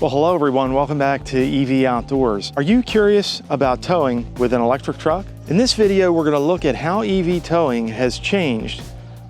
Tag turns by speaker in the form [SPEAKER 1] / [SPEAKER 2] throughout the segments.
[SPEAKER 1] Well, hello everyone, welcome back to EV Outdoors. Are you curious about towing with an electric truck? In this video, we're going to look at how EV towing has changed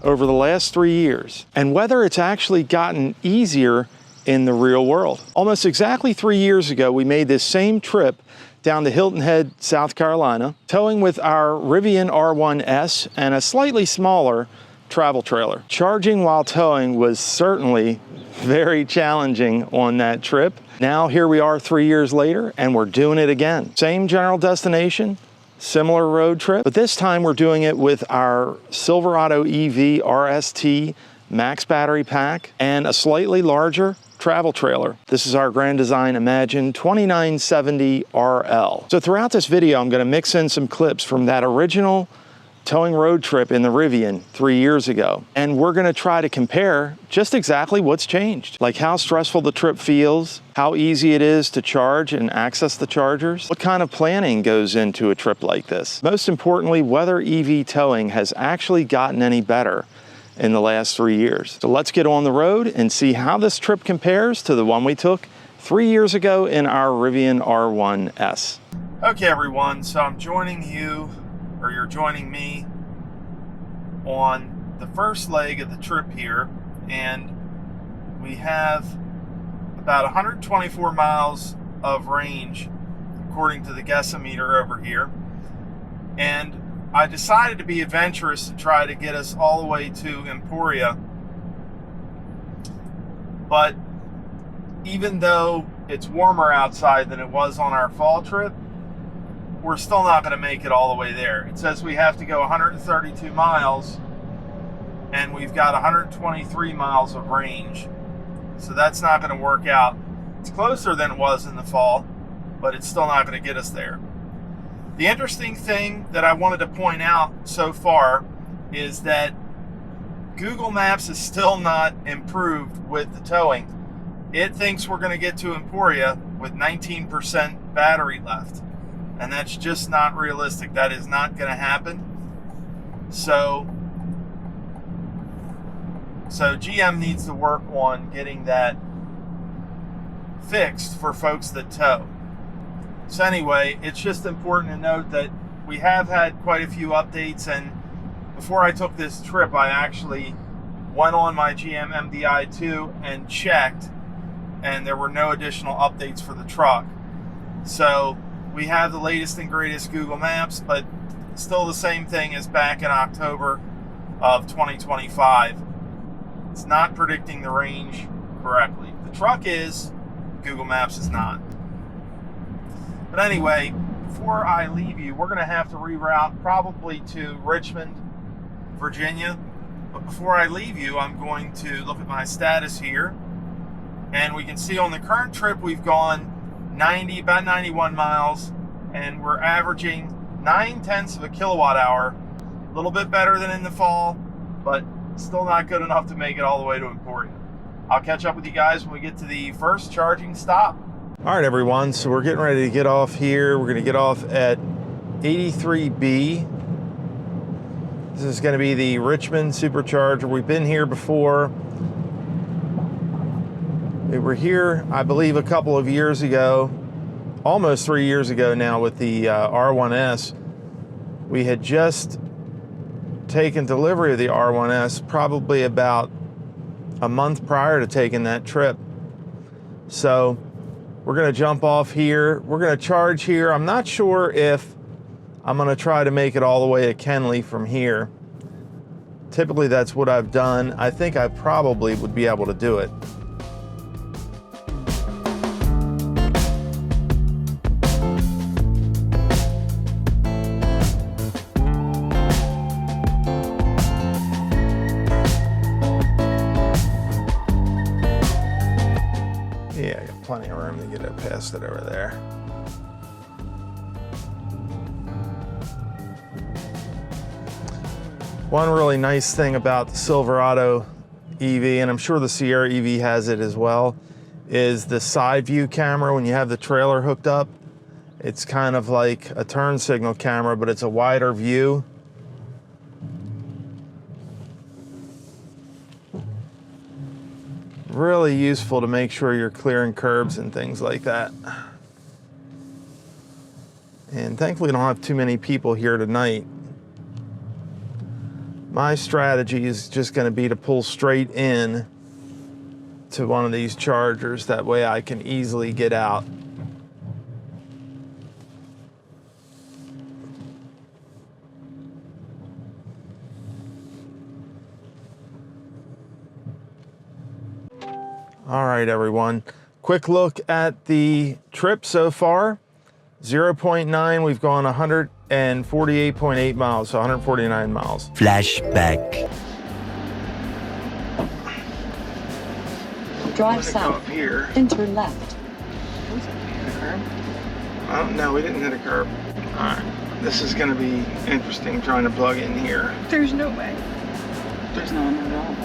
[SPEAKER 1] over the last 3 years and whether it's actually gotten easier in the real world. Almost exactly 3 years ago, we made this same trip down to Hilton Head, South Carolina, towing with our Rivian R1S and a slightly smaller travel trailer. Charging while towing was certainly very challenging on that trip. Now here we are 3 years later and we're doing it again. Same general destination, similar road trip, but this time we're doing it with our Silverado EV RST max battery pack and a slightly larger travel trailer. This is our Grand Design Imagine 2970 RL. So throughout this video, I'm going to mix in some clips from that original towing road trip in the Rivian 3 years ago. And we're going to try to compare just exactly what's changed, like how stressful the trip feels, how easy it is to charge and access the chargers, what kind of planning goes into a trip like this. Most importantly, whether EV towing has actually gotten any better in the last 3 years. So let's get on the road and see how this trip compares to the one we took 3 years ago in our Rivian R1S. Okay everyone, so I'm joining you, or you're joining me on the first leg of the trip here, and we have about 124 miles of range according to the guessometer over here. And I decided to be adventurous and try to get us all the way to Emporia. But even though it's warmer outside than it was on our fall trip, we're still not going to make it all the way there. It says we have to go 132 miles and we've got 123 miles of range. So that's not going to work out. It's closer than it was in the fall, but it's still not going to get us there. The interesting thing that I wanted to point out so far is that Google Maps is still not improved with the towing. It thinks we're going to get to Emporia with 19% battery left. And that's just not realistic. That is not going to happen. So GM needs to work on getting that fixed for folks that tow. So anyway, it's just important to note that we have had quite a few updates, and before I took this trip, I actually went on my GM MDI2 and checked, and there were no additional updates for the truck. So we have the latest and greatest Google Maps, but still the same thing as back in October of 2025. It's not predicting the range correctly. The truck is, Google Maps is not. But anyway, before I leave you, we're going to have to reroute probably to Richmond, Virginia. But before I leave you, I'm going to look at my status here. And we can see on the current trip, we've gone about 91 miles, and we're averaging 0.9 of a kilowatt hour. A little bit better than in the fall, but still not good enough to make it all the way to Emporia. I'll catch up with you guys when we get to the first charging stop. All right, everyone, so we're getting ready to get off here. We're going to get off at 83B. This is going to be the Richmond Supercharger. We've been here before. We were here, I believe, a couple of years ago, almost 3 years ago now, with the R1S. We had just taken delivery of the R1S probably about a month prior to taking that trip. So we're going to jump off here. We're going to charge here. I'm not sure if I'm going to try to make it all the way to Kenly from here. Typically that's what I've done. I think I probably would be able to do it. Yeah, I got plenty of room to get it past it over there. One really nice thing about the Silverado EV, and I'm sure the Sierra EV has it as well, is the side view camera when you have the trailer hooked up. It's kind of like a turn signal camera, but it's a wider view. Really useful to make sure you're clearing curbs and things like that. And thankfully we don't have too many people here tonight. My strategy is just going to be to pull straight in to one of these chargers. That way I can easily get out. All right, everyone. Quick look at the trip so far. 0.9, we've gone 148.8 miles, so 149 miles.
[SPEAKER 2] Flashback.
[SPEAKER 3] Drive south.
[SPEAKER 1] Here.
[SPEAKER 3] Then turn left.
[SPEAKER 1] I don't know, we didn't hit a curb. All right, this is gonna be interesting trying to plug in here.
[SPEAKER 4] There's no way. There's no one at all.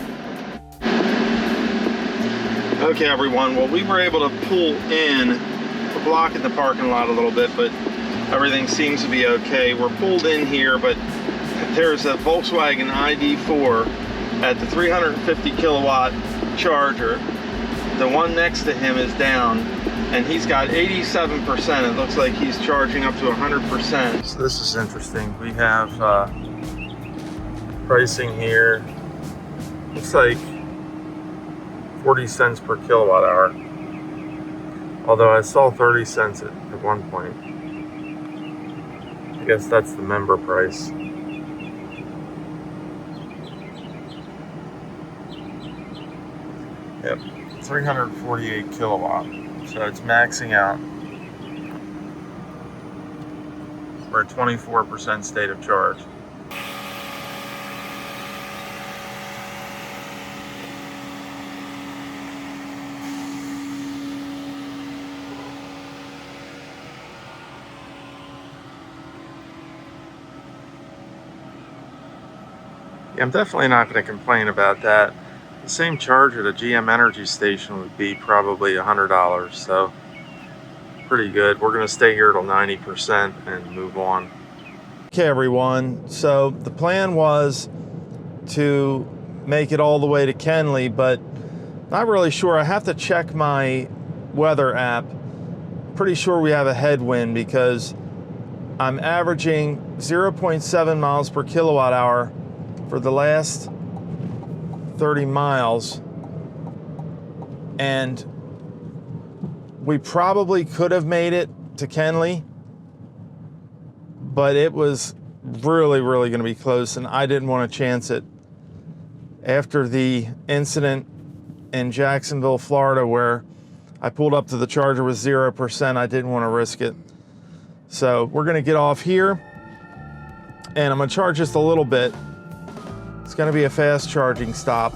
[SPEAKER 1] Okay, everyone, well, we were able to pull in. We're blocking the parking lot a little bit, but everything seems to be okay. We're pulled in here, but there's a Volkswagen ID4 at the 350 kilowatt charger. The one next to him is down, and he's got 87%. It looks like he's charging up to 100%. So this is interesting. We have pricing here. Looks like 40 cents per kilowatt hour. Although I saw 30 cents at one point. I guess that's the member price. Yep, 348 kilowatt. So it's maxing out. We're at 24% state of charge. Yeah, I'm definitely not going to complain about that. The same charge at a GM Energy station would be probably $100, so pretty good. We're going to stay here till 90% and move on. Okay, everyone. So the plan was to make it all the way to Kenley, but not really sure. I have to check my weather app. Pretty sure we have a headwind because I'm averaging 0.7 miles per kilowatt hour for the last 30 miles, and we probably could have made it to Kenley, but it was really going to be close, and I didn't want to chance it. After the incident in Jacksonville, Florida, where I pulled up to the charger with 0%, I didn't want to risk it. So we're going to get off here, and I'm going to charge just a little bit. It's going to be a fast charging stop.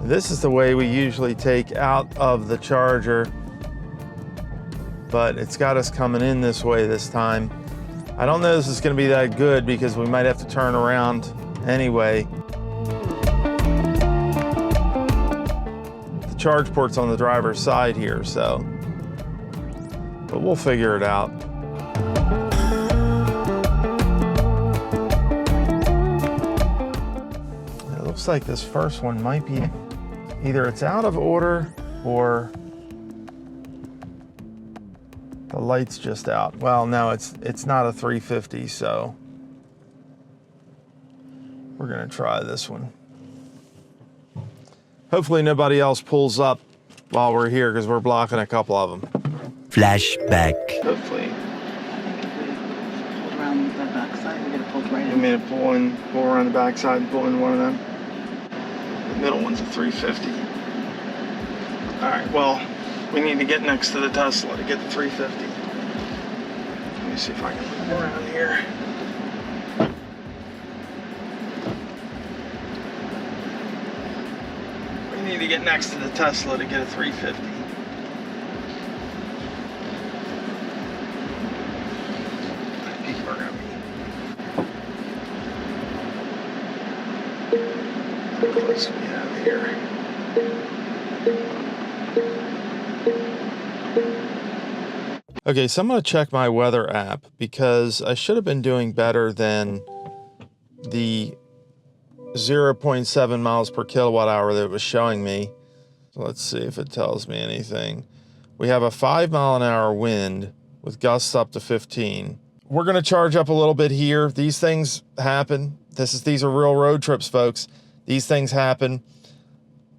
[SPEAKER 1] This is the way we usually take out of the charger, but it's got us coming in this way this time. I don't know if this is going to be that good because we might have to turn around anyway. Charge port's on the driver's side here, so, but we'll figure it out. It looks like this first one might be either it's out of order or the light's just out. Well, no, it's not a 350, so we're gonna try this one. Hopefully nobody else pulls up while we're here because we're blocking a couple of them.
[SPEAKER 2] Flashback.
[SPEAKER 1] Hopefully.
[SPEAKER 4] I think if we pulled around the backside, we're gonna pull right in.
[SPEAKER 1] You mean to pull around the backside and pull in one of them? The middle one's a 350. All right, well, we need to get next to the Tesla to get the 350. Let me see if I can move around here. We need to get next to the Tesla to get a 350. People are gonna be close we have here. Okay, so I'm gonna check my weather app because I should have been doing better than the 0.7 miles per kilowatt hour that it was showing me. So let's see if it tells me anything. We have a 5-mile-an-hour wind with gusts up to 15. We're gonna charge up a little bit here. These things happen. These are real road trips, folks. These things happen.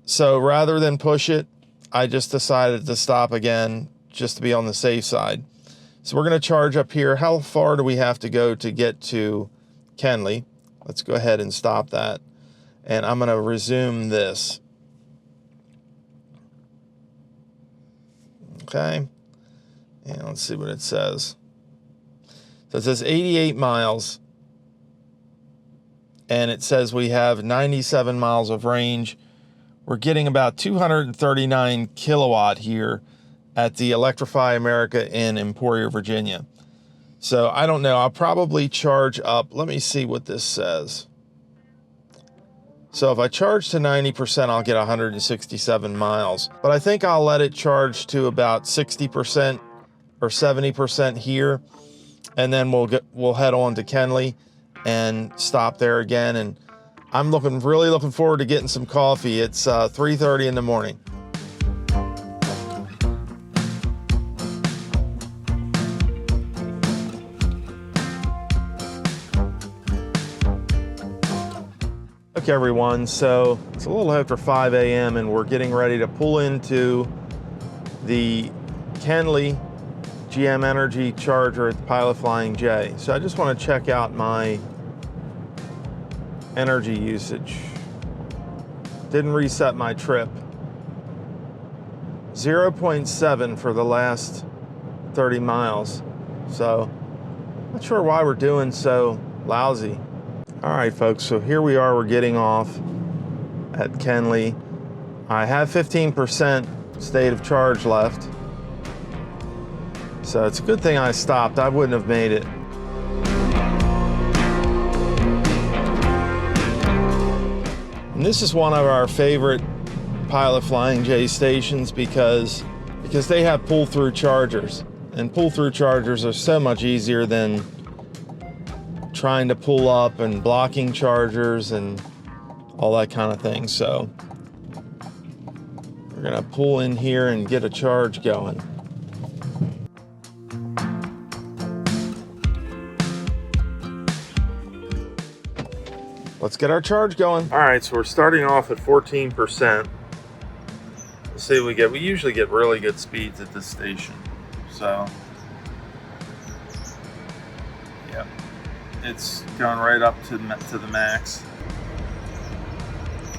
[SPEAKER 1] So rather than push it, I just decided to stop again just to be on the safe side. So we're gonna charge up here. How far do we have to go to get to Kenley? Let's go ahead and stop that. And I'm gonna resume this. Okay, and let's see what it says. So it says 88 miles, and it says we have 97 miles of range. We're getting about 239 kilowatt here at the Electrify America in Emporia, Virginia. So I don't know, I'll probably charge up. Let me see what this says. So if I charge to 90%, I'll get 167 miles. But I think I'll let it charge to about 60% or 70% here. And then we'll head on to Kenley and stop there again. And I'm really looking forward to getting some coffee. It's 3:30 in the morning. Okay, everyone, so it's a little after 5 a.m. and we're getting ready to pull into the Kenley GM Energy charger at the Pilot Flying J. So I just want to check out my energy usage. Didn't reset my trip. 0.7 for the last 30 miles. So not sure why we're doing so lousy. All right, folks, so here we are. We're getting off at Kenley. I have 15% state of charge left. So it's a good thing I stopped. I wouldn't have made it. And this is one of our favorite Pilot Flying J stations because they have pull-through chargers. And pull-through chargers are so much easier than trying to pull up and blocking chargers and all that kind of thing. So we're gonna pull in here and get a charge going. Let's get our charge going. All right, so we're starting off at 14%. Let's see what we get. We usually get really good speeds at this station. So, yeah, it's going right up to the max.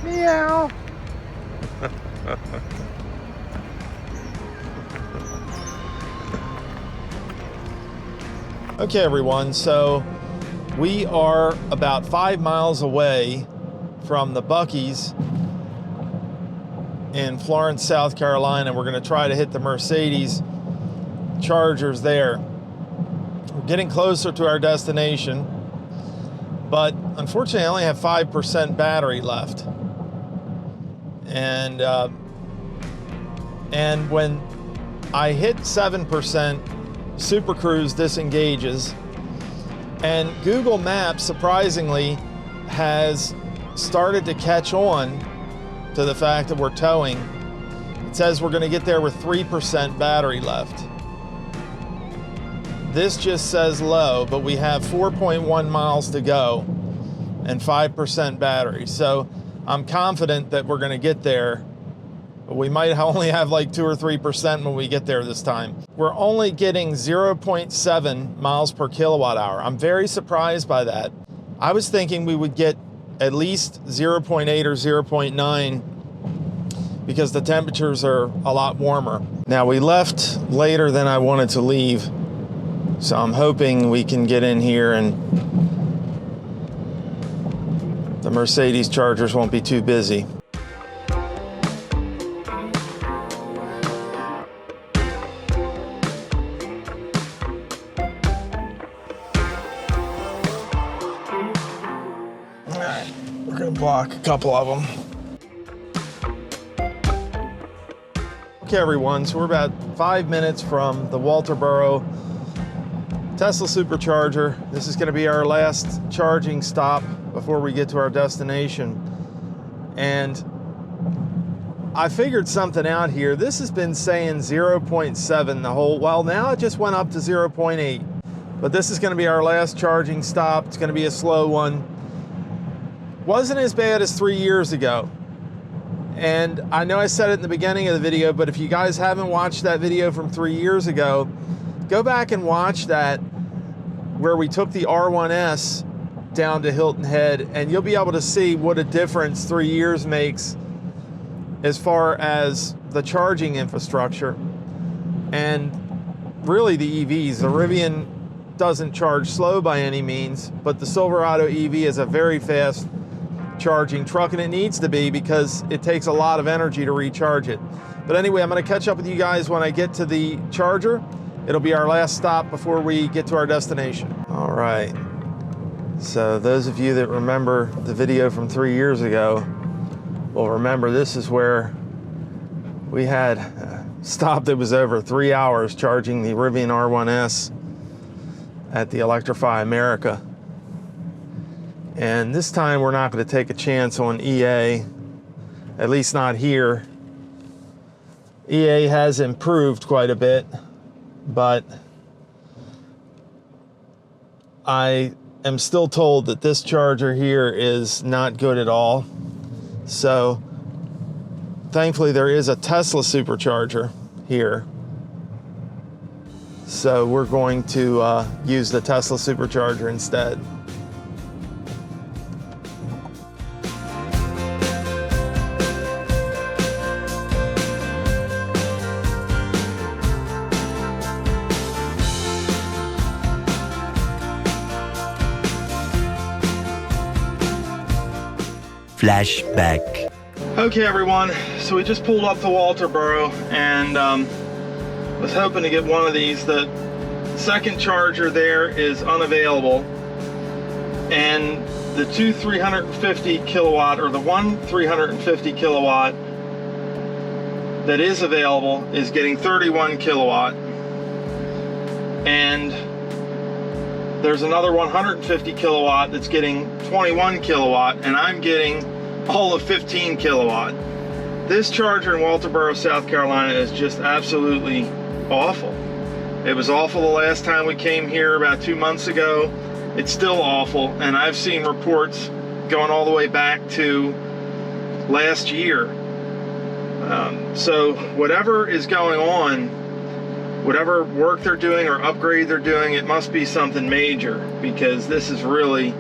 [SPEAKER 1] Meow. Okay, everyone, so we are about 5 miles away from the Buc-ee's in Florence, South Carolina. We're going to try to hit the Mercedes-Chargers there. We're getting closer to our destination, but unfortunately I only have 5% battery left. And when I hit 7%, Super Cruise disengages. And Google Maps, surprisingly, has started to catch on to the fact that we're towing. It says we're going to get there with 3% battery left. This just says low, but we have 4.1 miles to go and 5% battery. So I'm confident that we're going to get there, but we might only have like 2 or 3% when we get there this time. We're only getting 0.7 miles per kilowatt hour. I'm very surprised by that. I was thinking we would get at least 0.8 or 0.9 because the temperatures are a lot warmer. Now, we left later than I wanted to leave, so I'm hoping we can get in here and the Mercedes Chargers won't be too busy. Block a couple of them. Okay, everyone, so we're about 5 minutes from the Walterboro Tesla Supercharger. This is going to be our last charging stop before we get to our destination. And I figured something out here. This has been saying 0.7 the whole, well, now it just went up to 0.8. But this is going to be our last charging stop. It's going to be a slow one. Wasn't as bad as 3 years ago. And I know I said it in the beginning of the video, but if you guys haven't watched that video from 3 years ago, go back and watch that, where we took the R1S down to Hilton Head, and you'll be able to see what a difference 3 years makes as far as the charging infrastructure. And really the EVs, the Rivian doesn't charge slow by any means, but the Silverado EV is a very fast charging truck, and it needs to be because it takes a lot of energy to recharge it. But anyway, I'm going to catch up with you guys when I get to the charger. It'll be our last stop before we get to our destination. All right. So those of you that remember the video from 3 years ago will remember this is where we had a stop that was over 3 hours charging the Rivian R1S at the Electrify America. And this time we're not going to take a chance on EA, at least not here. EA has improved quite a bit, but I am still told that this charger here is not good at all. So thankfully there is a Tesla Supercharger here. So we're going to use the Tesla Supercharger instead.
[SPEAKER 2] Flashback.
[SPEAKER 1] Okay, everyone, so we just pulled up to Walterboro and was hoping to get one of these. The second charger there is unavailable, and the two 350 kilowatt, or the one 350 kilowatt that is available is getting 31 kilowatt, and there's another 150 kilowatt that's getting 21 kilowatt, and I'm getting all of 15 kilowatt. This charger in Walterboro, South Carolina is just absolutely awful. It was awful the last time we came here about 2 months ago. It's still awful, and I've seen reports going all the way back to last year. So whatever is going on, whatever work they're doing or upgrade they're doing, it must be something major, because this is really,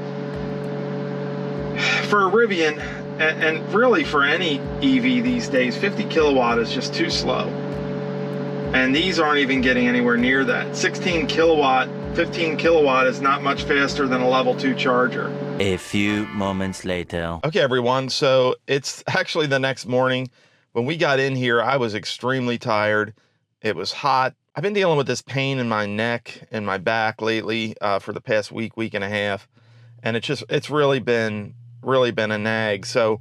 [SPEAKER 1] for a Rivian, and really for any EV these days, 50 kilowatt is just too slow. And these aren't even getting anywhere near that. 16 kilowatt, 15 kilowatt is not much faster than a level 2 charger.
[SPEAKER 2] A few moments later.
[SPEAKER 1] Okay, everyone, so it's actually the next morning. When we got in here, I was extremely tired. It was hot. I've been dealing with this pain in my neck and my back lately for the past week and a half. And it's really been a nag. So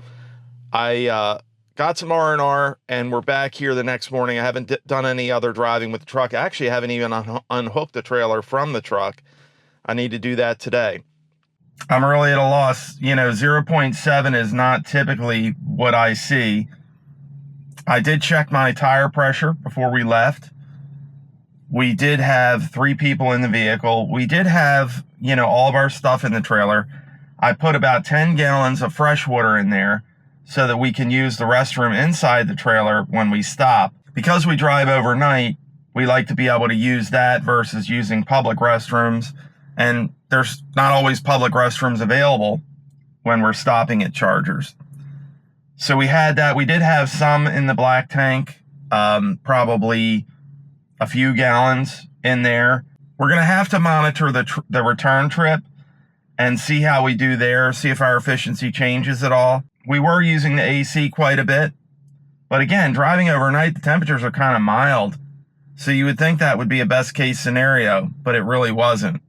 [SPEAKER 1] I got some R&R, and we're back here the next morning. I haven't done any other driving with the truck. Actually, I haven't even unhooked the trailer from the truck. I need to do that today. I'm really at a loss. You know, 0.7 is not typically what I see. I did check my tire pressure before we left. We did have 3 people in the vehicle. We did have, you know, all of our stuff in the trailer. I put about 10 gallons of fresh water in there so that we can use the restroom inside the trailer when we stop. Because we drive overnight, we like to be able to use that versus using public restrooms. And there's not always public restrooms available when we're stopping at chargers. So we had that. We did have some in the black tank, probably a few gallons in there. We're going to have to monitor the return trip and see how we do there, see if our efficiency changes at all. We were using the AC quite a bit, but again, driving overnight, the temperatures are kind of mild. So you would think that would be a best case scenario, but it really wasn't.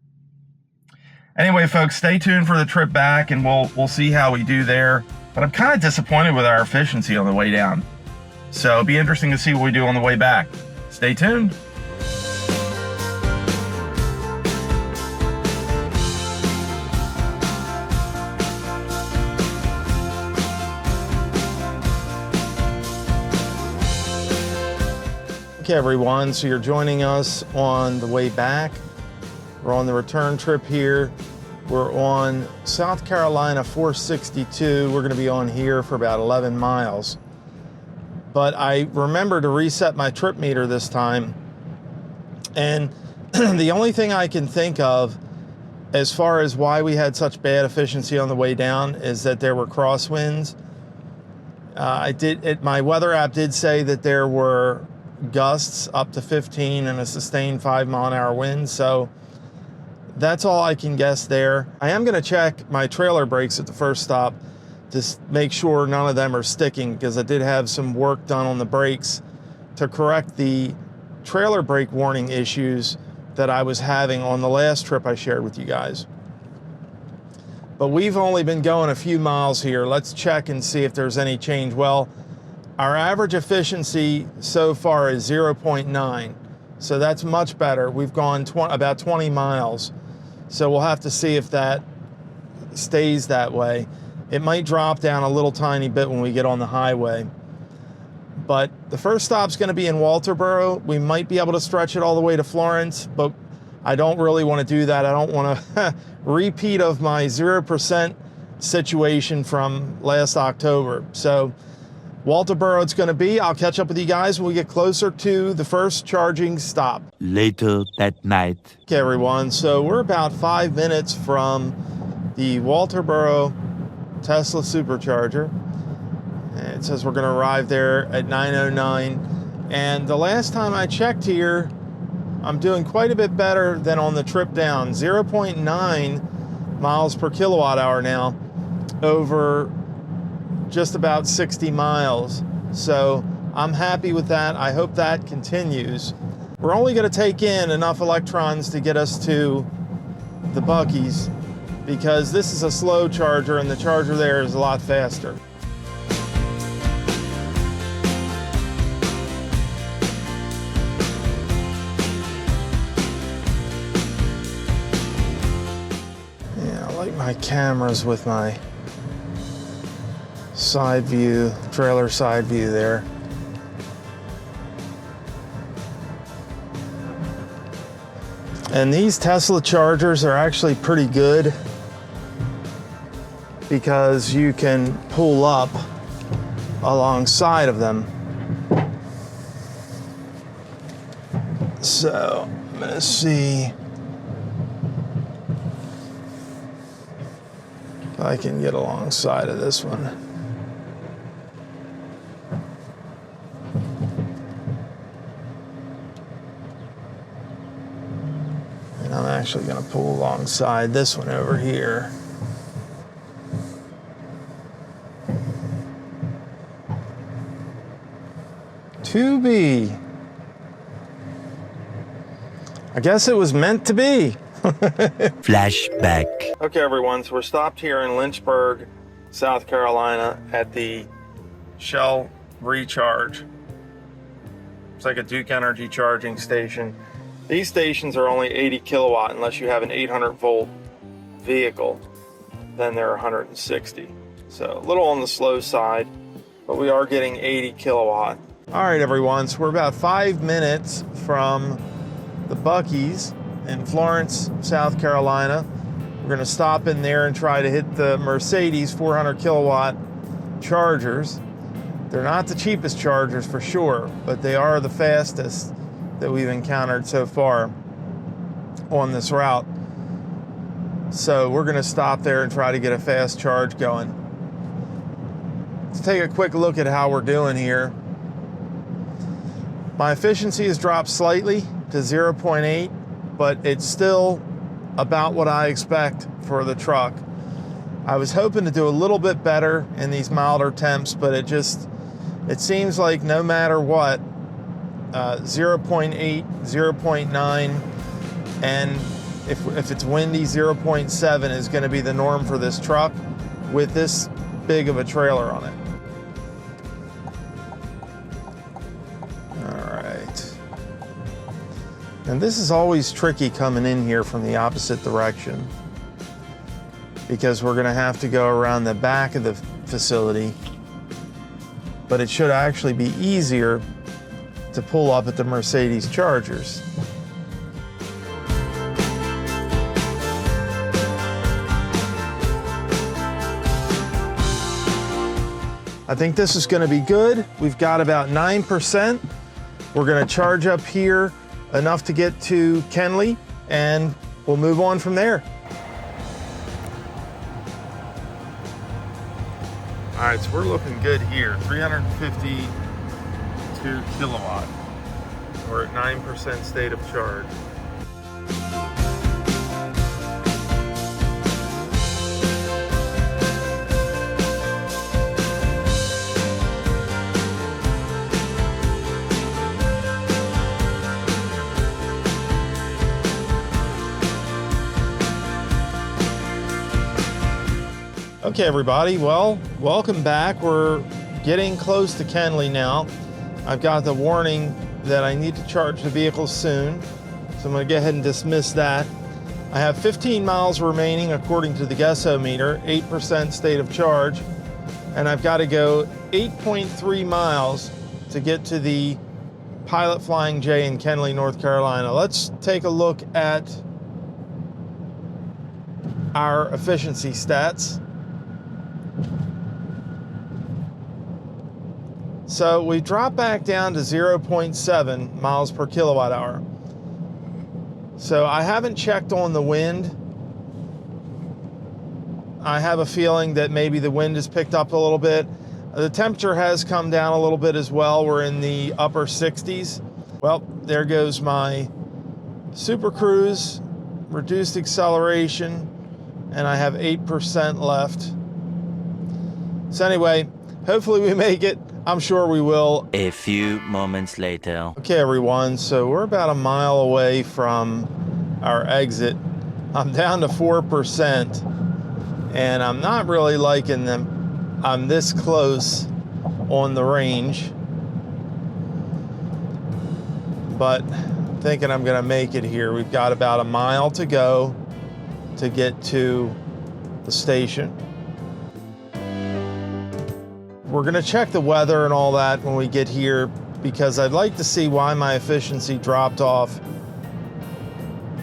[SPEAKER 1] Anyway, folks, stay tuned for the trip back, and we'll see how we do there. But I'm kind of disappointed with our efficiency on the way down. So it'll be interesting to see what we do on the way back. Stay tuned. Okay, everyone, so you're joining us on the way back. We're on the return trip here. We're on South Carolina 462. We're gonna be on here for about 11 miles. But I remember to reset my trip meter this time. And the only thing I can think of as far as why we had such bad efficiency on the way down is that there were crosswinds. My weather app did say that there were gusts up to 15 and a sustained 5-mile-an-hour wind, so that's all I can guess there. I am going to check my trailer brakes at the first stop to make sure none of them are sticking, because I did have some work done on the brakes to correct the trailer brake warning issues that I was having on the last trip I shared with you guys. But we've only been going a few miles here. Let's check and see if there's any change. Well, our average efficiency so far is 0.9, so that's much better. We've gone about 20 miles, so we'll have to see if that stays that way. It might drop down a little tiny bit when we get on the highway. But the first stop's going to be in Walterboro. We might be able to stretch it all the way to Florence, but I don't really want to do that. I don't want to repeat of my 0% situation from last October. So Walterboro it's going to be. I'll catch up with you guys when we get closer to the first charging stop.
[SPEAKER 2] Later that night.
[SPEAKER 1] Okay, everyone, so we're about 5 minutes from the Walterboro Tesla Supercharger. And it says we're going to arrive there at 9:09. And the last time I checked here, I'm doing quite a bit better than on the trip down. 0.9 miles per kilowatt hour now over just about 60 miles. So I'm happy with that. I hope that continues. We're only going to take in enough electrons to get us to the Buc-ee's, because this is a slow charger and the charger there is a lot faster. Yeah, I like my cameras with my side view, trailer side view there. And these Tesla chargers are actually pretty good because you can pull up alongside of them. So I'm gonna see if I can get alongside of this one. I'm actually going to pull alongside this one over here. To be. I guess it was meant to be.
[SPEAKER 2] Flashback.
[SPEAKER 1] Okay, everyone, so we're stopped here in Lynchburg, South Carolina at the Shell Recharge. It's like a Duke Energy charging station. These stations are only 80 kilowatt unless you have an 800 volt vehicle, then they're 160. So a little on the slow side, but we are getting 80 kilowatt. All right, everyone, so we're about 5 minutes from the Buc-ee's in Florence, South Carolina. We're gonna stop in there and try to hit the Mercedes 400 kilowatt chargers. They're not the cheapest chargers for sure, but they are the fastest that we've encountered so far on this route. So we're gonna stop there and try to get a fast charge going. Let's take a quick look at how we're doing here. My efficiency has dropped slightly to 0.8, but it's still about what I expect for the truck. I was hoping to do a little bit better in these milder temps, but it seems like no matter what, 0.8, 0.9, and if it's windy, 0.7 is going to be the norm for this truck with this big of a trailer on it. And this is always tricky coming in here from the opposite direction, because we're gonna have to go around the back of the facility, but it should actually be easier to pull up at the Mercedes-Chargers. I think this is gonna be good. We've got about 9%. We're gonna charge up here enough to get to Kenly, and we'll move on from there. All right, so we're looking good here. 352 kilowatt. We're at 9% state of charge. Okay, everybody, well, welcome back. We're getting close to Kenly now. I've got the warning that I need to charge the vehicle soon, so I'm gonna go ahead and dismiss that. I have 15 miles remaining according to the guessometer, 8% state of charge, and I've got to go 8.3 miles to get to the Pilot Flying J in Kenly, North Carolina. Let's take a look at our efficiency stats. So we dropped back down to 0.7 miles per kilowatt hour. So I haven't checked on the wind. I have a feeling that maybe the wind has picked up a little bit. The temperature has come down a little bit as well. We're in the upper 60s. Well, there goes my Super Cruise, reduced acceleration, and I have 8% left. So anyway, hopefully we make it. I'm sure we will.
[SPEAKER 2] A few moments later.
[SPEAKER 1] Okay, everyone, so we're about a mile away from our exit. I'm down to 4%, and I'm not really liking them. I'm this close on the range, but thinking I'm gonna make it here. We've got about a mile to go to get to the station. We're gonna check the weather and all that when we get here, because I'd like to see why my efficiency dropped off.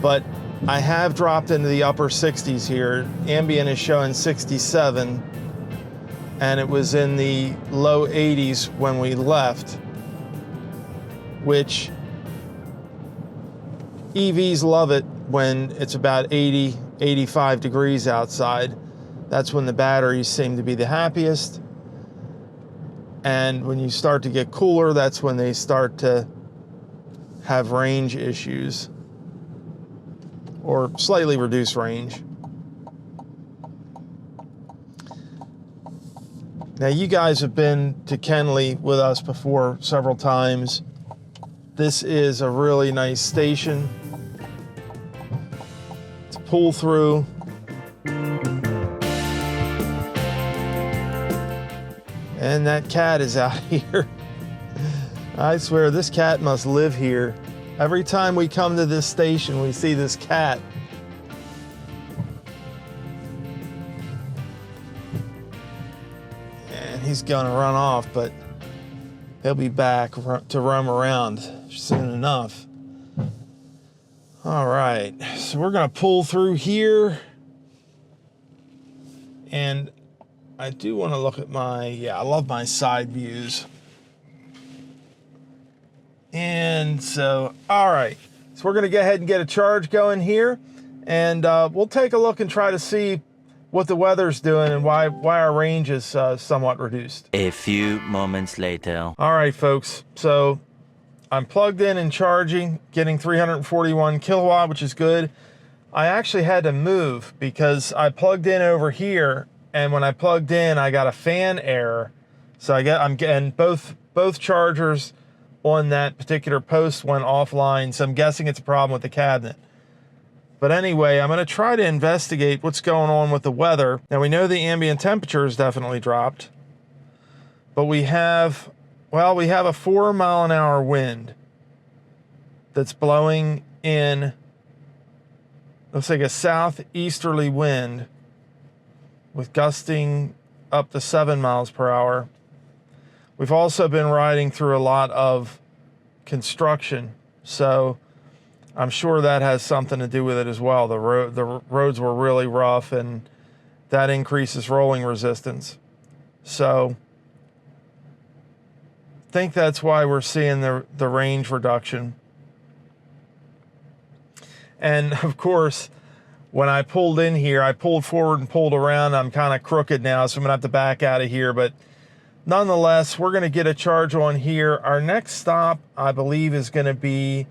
[SPEAKER 1] But I have dropped into the upper 60s here. Ambient is showing 67, and it was in the low 80s when we left, which EVs love it when it's about 80, 85 degrees outside. That's when the batteries seem to be the happiest. And when you start to get cooler, that's when they start to have range issues or slightly reduced range. Now, you guys have been to Kenly with us before several times. This is a really nice station to pull through. And that cat is out here. I swear this cat must live here. Every time we come to this station, we see this cat. And he's gonna run off, but he'll be back to roam around soon enough. All right, so we're gonna pull through here. And I do want to look at I love my side views. And so, all right. So we're going to go ahead and get a charge going here. And we'll take a look and try to see what the weather's doing and why our range is somewhat reduced.
[SPEAKER 2] A few moments later.
[SPEAKER 1] All right, folks. So I'm plugged in and charging, getting 341 kilowatt, which is good. I actually had to move because I plugged in over here. And when I plugged in, I got a fan error. So I'm getting both chargers on that particular post went offline. So I'm guessing it's a problem with the cabinet. But anyway, I'm going to try to investigate what's going on with the weather. Now, we know the ambient temperature has definitely dropped. But we have a 4 mile an hour wind that's blowing in, looks like a southeasterly wind with gusting up to 7 miles per hour. We've also been riding through a lot of construction, so I'm sure that has something to do with it as well. The roads were really rough, and that increases rolling resistance. So I think that's why we're seeing the range reduction. And of course, when I pulled in here, I pulled forward and pulled around. I'm kind of crooked now, so I'm gonna have to back out of here. But nonetheless, we're gonna get a charge on here. Our next stop, I believe, is gonna be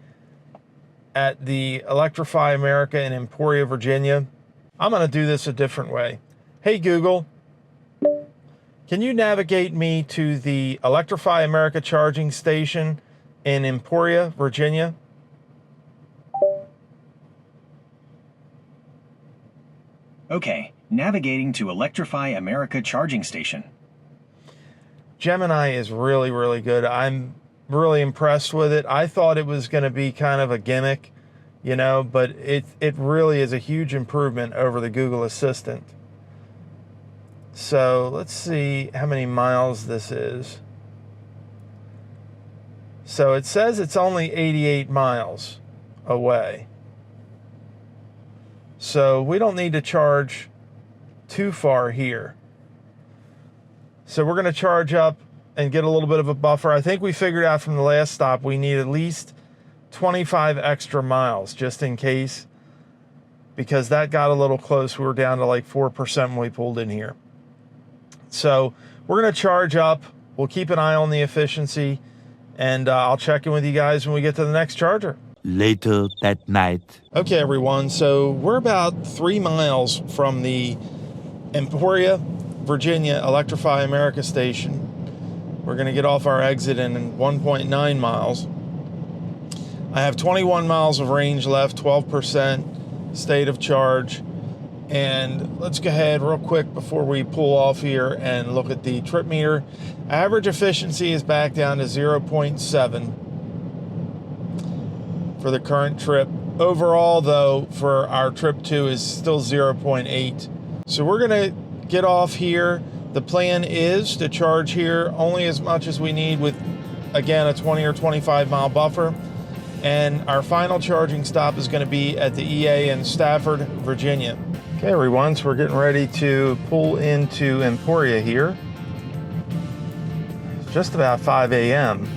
[SPEAKER 1] at the Electrify America in Emporia, Virginia. I'm gonna do this a different way. Hey Google, can you navigate me to the Electrify America charging station in Emporia, Virginia?
[SPEAKER 3] Okay, navigating to Electrify America charging station.
[SPEAKER 1] Gemini is really, really good. I'm really impressed with it. I thought it was going to be kind of a gimmick, you know, but it really is a huge improvement over the Google Assistant. So let's see how many miles this is. So it says it's only 88 miles away. So we don't need to charge too far here. So we're going to charge up and get a little bit of a buffer. I think we figured out from the last stop we need at least 25 extra miles just in case, because that got a little close. We were down to like 4% when we pulled in here. So we're going to charge up. We'll keep an eye on the efficiency, and I'll check in with you guys when we get to the next charger.
[SPEAKER 2] Later that night.
[SPEAKER 1] Okay, everyone. So we're about 3 miles from the Emporia, Virginia Electrify America station. We're going to get off our exit in 1.9 miles. I have 21 miles of range left, 12% state of charge. And let's go ahead real quick before we pull off here and look at the trip meter. Average efficiency is back down to 0.7 for the current trip. Overall, though, for our trip 2 is still 0.8. So we're going to get off here. The plan is to charge here only as much as we need with, again, a 20 or 25 mile buffer. And our final charging stop is going to be at the EA in Stafford, Virginia. Okay, everyone, so we're getting ready to pull into Emporia here. It's just about 5 a.m.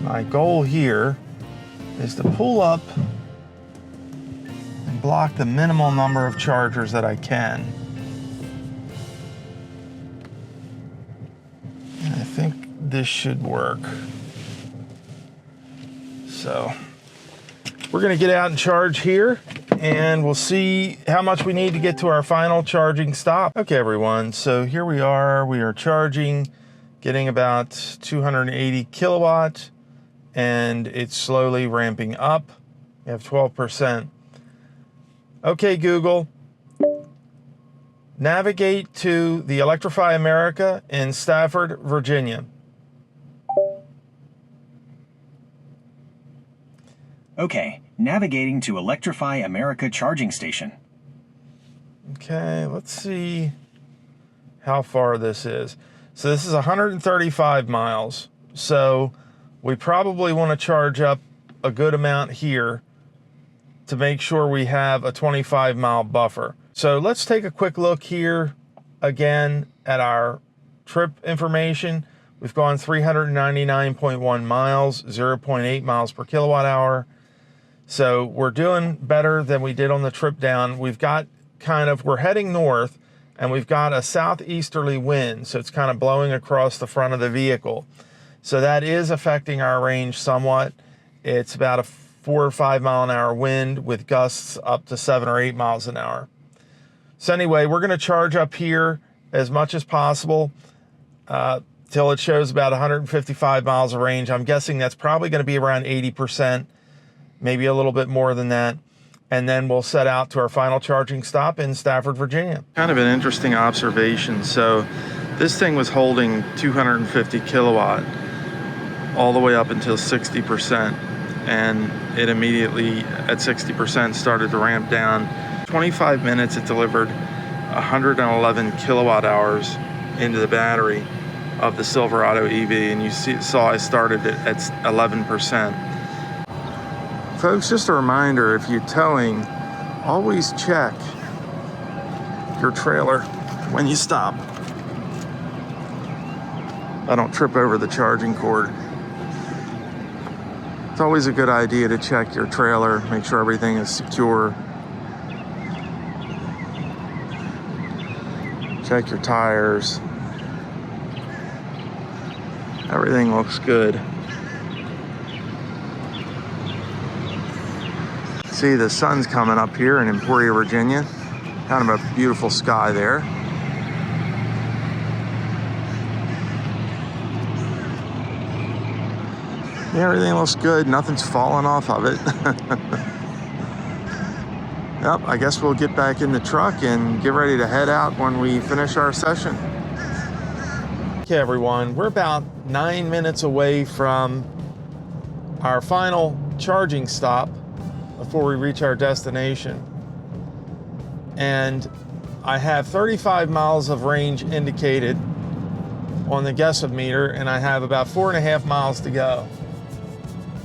[SPEAKER 1] My goal here is to pull up and block the minimal number of chargers that I can. And I think this should work. So we're going to get out and charge here, and we'll see how much we need to get to our final charging stop. Okay, everyone, so here we are charging, getting about 280 kilowatt, and it's slowly ramping up. We have 12%. Okay, Google, navigate to the Electrify America in Stafford, Virginia.
[SPEAKER 3] Okay, navigating to Electrify America charging station.
[SPEAKER 1] Okay, let's see how far this is. So this is 135 miles. So we probably want to charge up a good amount here to make sure we have a 25 mile buffer. So let's take a quick look here again at our trip information. We've gone 399.1 miles, 0.8 miles per kilowatt hour. So we're doing better than we did on the trip down. We've got we're heading north, and we've got a southeasterly wind. So it's kind of blowing across the front of the vehicle. So that is affecting our range somewhat. It's about a 4 or 5 mile an hour wind with gusts up to 7 or 8 miles an hour. So anyway, we're going to charge up here as much as possible till it shows about 155 miles of range. I'm guessing that's probably going to be around 80%. Maybe a little bit more than that. And then we'll set out to our final charging stop in Stafford, Virginia. Kind of an interesting observation. So This thing was holding 250 kilowatt all the way up until 60%, and it immediately at 60% started to ramp down. 25 minutes it delivered 111 kilowatt hours into the battery of the Silverado EV, and you saw I started it at 11%. Folks, just a reminder, if you're towing, always check your trailer when you stop. I don't trip over the charging cord. It's always a good idea to check your trailer, make sure everything is secure. Check your tires. Everything looks good. See, the sun's coming up here in Emporia, Virginia. Kind of a beautiful sky there. Yeah, everything looks good. Nothing's falling off of it. Yep, I guess we'll get back in the truck and get ready to head out when we finish our session. Okay, everyone, we're about 9 minutes away from our final charging stop before we reach our destination. And I have 35 miles of range indicated on the Guess-Of meter, and I have about 4.5 miles to go.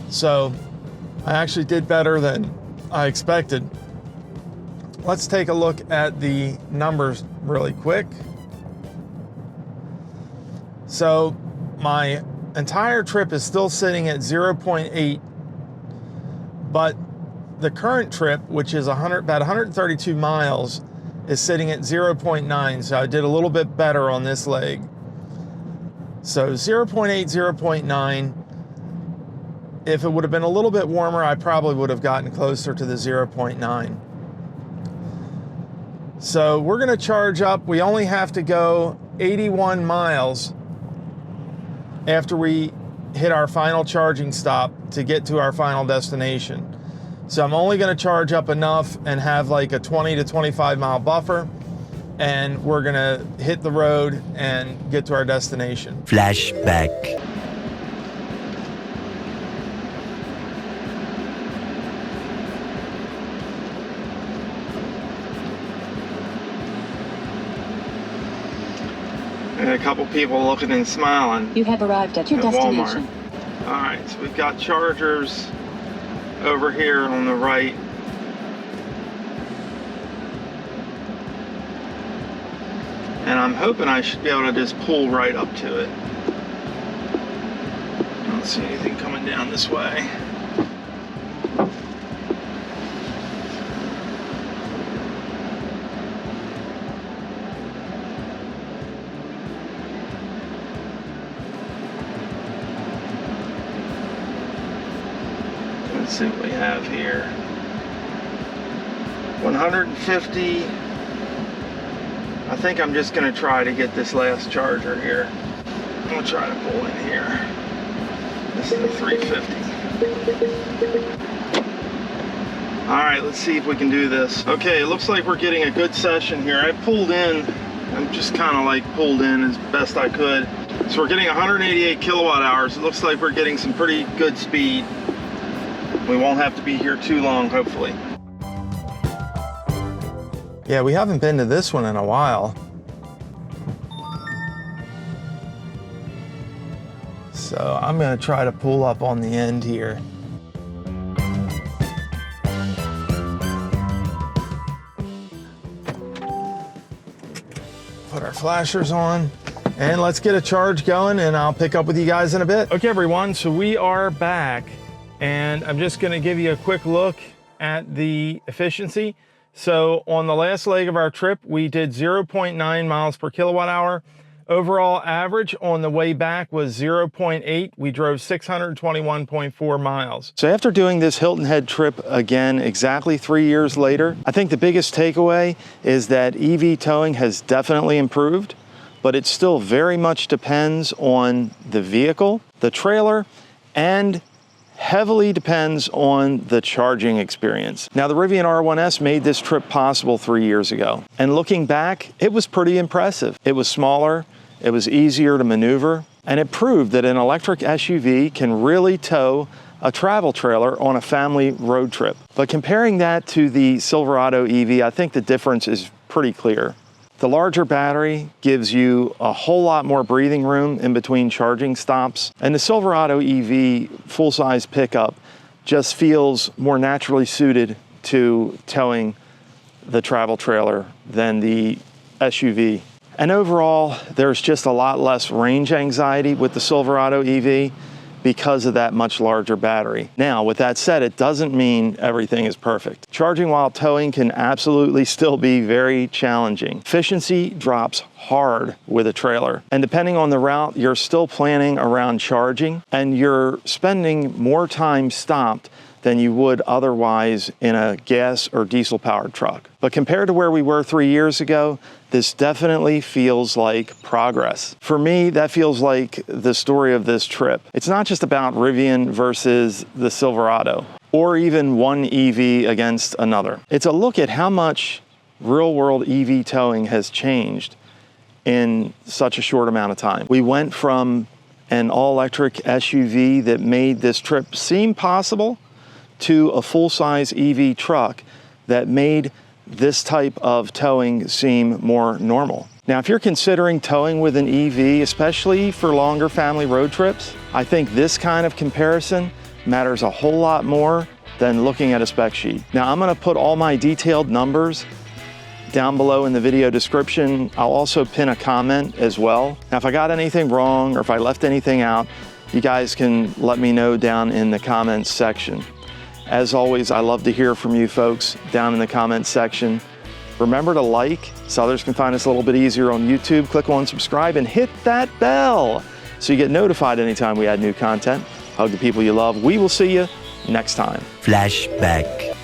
[SPEAKER 1] So I actually did better than I expected. Let's take a look at the numbers really quick. So my entire trip is still sitting at 0.8, but the current trip, which is about 132 miles, is sitting at 0.9. So I did a little bit better on this leg. So 0.8, 0.9. If it would have been a little bit warmer, I probably would have gotten closer to the 0.9. So we're going to charge up. We only have to go 81 miles after we hit our final charging stop to get to our final destination. So I'm only going to charge up enough and have like a 20 to 25 mile buffer, and we're going to hit the road and get to our destination.
[SPEAKER 2] Flashback.
[SPEAKER 1] And a couple people looking and smiling.
[SPEAKER 4] You have arrived at your destination.
[SPEAKER 1] Walmart. All right, so we've got Chargers over here on the right. And I'm hoping I should be able to just pull right up to it. I don't see anything coming down this way. Let's see what we have here. 150. I think I'm just going to try to get this last charger here. I'm going to try to pull in here. This is the 350. All right, let's see if we can do this. Okay, it looks like we're getting a good session here. I pulled in. I'm just kind of like pulled in as best I could. So we're getting 188 kilowatt hours. It looks like we're getting some pretty good speed. We won't have to be here too long, hopefully. Yeah, we haven't been to this one in a while. So I'm going to try to pull up on the end here. Put our flashers on and let's get a charge going, and I'll pick up with you guys in a bit. Okay, everyone, so we are back, and I'm just going to give you a quick look at the efficiency. So on the last leg of our trip, we did 0.9 miles per kilowatt hour. Overall average on the way back was 0.8. We drove 621.4 miles. So after doing this Hilton Head trip again exactly 3 years later, I think the biggest takeaway is that EV towing has definitely improved, but it still very much depends on the vehicle, the trailer, and heavily depends on the charging experience. Now, the Rivian R1S made this trip possible 3 years ago. And looking back, it was pretty impressive. It was smaller, it was easier to maneuver, and it proved that an electric SUV can really tow a travel trailer on a family road trip. But comparing that to the Silverado EV, I think the difference is pretty clear. The larger battery gives you a whole lot more breathing room in between charging stops, and the Silverado EV full-size pickup just feels more naturally suited to towing the travel trailer than the SUV. And overall, there's just a lot less range anxiety with the Silverado EV because of that much larger battery. Now, with that said, it doesn't mean everything is perfect. Charging while towing can absolutely still be very challenging. Efficiency drops hard with a trailer. And depending on the route, you're still planning around charging, and you're spending more time stopped than you would otherwise in a gas or diesel powered truck. But compared to where we were 3 years ago, this definitely feels like progress. For me, that feels like the story of this trip. It's not just about Rivian versus the Silverado, or even one EV against another. It's a look at how much real-world EV towing has changed in such a short amount of time. We went from an all-electric SUV that made this trip seem possible to a full-size EV truck that made this type of towing seem more normal. Now, if you're considering towing with an EV, especially for longer family road trips, I think this kind of comparison matters a whole lot more than looking at a spec sheet. Now, I'm gonna put all my detailed numbers down below in the video description. I'll also pin a comment as well. Now, if I got anything wrong or if I left anything out, you guys can let me know down in the comments section. As always, I love to hear from you folks down in the comments section. Remember to like so others can find us a little bit easier on YouTube. Click on subscribe and hit that bell so you get notified anytime we add new content. Hug the people you love. We will see you next time.
[SPEAKER 2] Flashback.